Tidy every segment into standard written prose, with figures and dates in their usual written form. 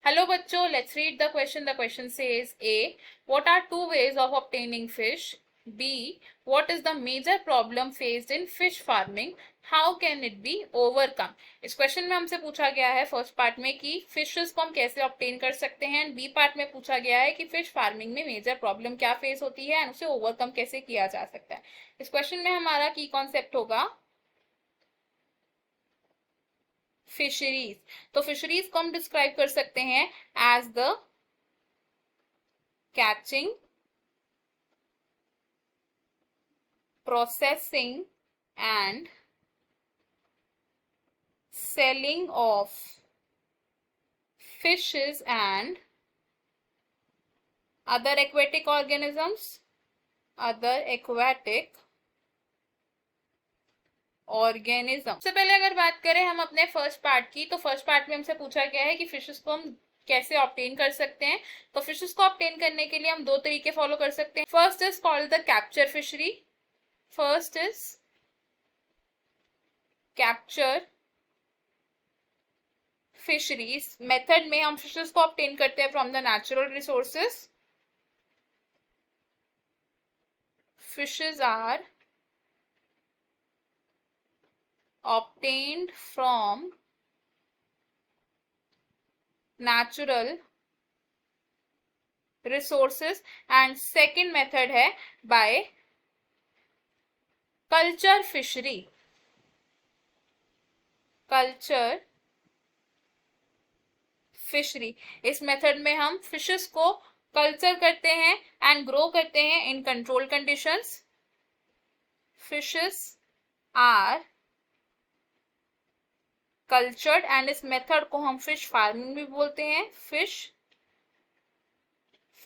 Hello बच्चों, let's read the question. The question says A. What are two ways of obtaining fish? B. What is the major problem faced in fish farming? How can it be overcome? इस question में हमसे पूछा गया है first part में कि fishes को हम कैसे ऑब्टेन कर सकते हैं, एंड बी पार्ट में पूछा गया है कि फिश फार्मिंग में मेजर प्रॉब्लम क्या फेस होती है एंड उसे ओवरकम कैसे किया जा सकता है। इस क्वेश्चन में हमारा की कॉन्सेप्ट होगा फिशरीज। तो फिशरीज को हम डिस्क्राइब कर सकते हैं as the catching, processing and selling of fishes and other aquatic organisms, सबसे पहले अगर बात करें हम अपने फर्स्ट पार्ट की, तो फर्स्ट पार्ट में हमसे पूछा गया है कि फिशेस को हम कैसे ऑब्टेन कर सकते हैं। तो फिशेस को ऑब्टेन करने के लिए हम दो तरीके फॉलो कर सकते हैं। First is called the capture fishery. First is capture fishery. इस मेथड में हम फिशेस को ऑब्टेन करते हैं from the natural resources. Fishes are obtained from natural resources, and second method है by culture fishery। Culture fishery, इस method में हम फिशेस को कल्चर करते हैं एंड ग्रो करते हैं in control conditions. Fishes are cultured and इस मेथड को हम फिश फार्मिंग भी बोलते हैं, फिश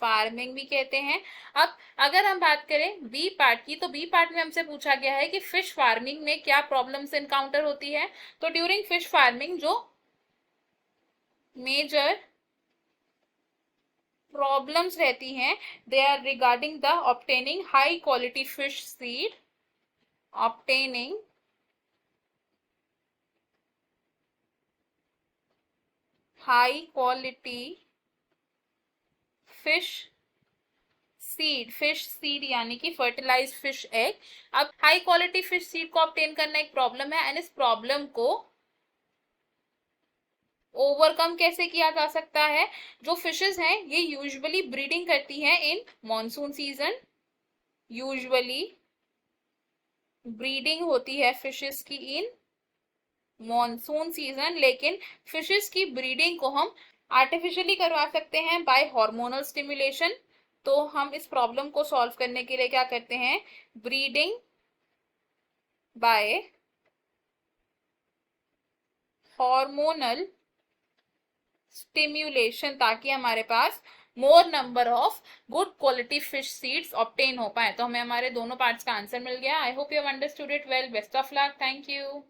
फार्मिंग भी कहते हैं। अब अगर हम बात करें बी पार्ट की, तो बी पार्ट में हमसे पूछा गया है कि फिश फार्मिंग में क्या प्रॉब्लम्स एनकाउंटर होती है। तो ड्यूरिंग फिश फार्मिंग जो मेजर प्रॉब्लम्स रहती हैं, they are regarding the obtaining high quality fish seed, obtaining high quality fish seed यानी कि फर्टिलाइज्ड फिश एग। अब हाई क्वालिटी फिश सीड को ऑब्टेन करना एक प्रॉब्लम है, एंड इस प्रॉब्लम को ओवरकम कैसे किया जा सकता है। जो फिशेस हैं ये यूजुअली ब्रीडिंग करती हैं इन मॉनसून सीजन। यूजुअली ब्रीडिंग होती है फिशेस की इन मॉनसून सीजन, लेकिन फिशेस की ब्रीडिंग को हम आर्टिफिशियली करवा सकते हैं बाय हार्मोनल स्टिमुलेशन। तो हम इस प्रॉब्लम को सॉल्व करने के लिए क्या करते हैं, ब्रीडिंग बाय हार्मोनल स्टिम्युलेशन, ताकि हमारे पास more number of good quality fish seeds obtain हो पाए। तो हमें हमारे दोनों पार्ट्स का आंसर मिल गया। I hope you have understood it well. Best of luck. Thank you.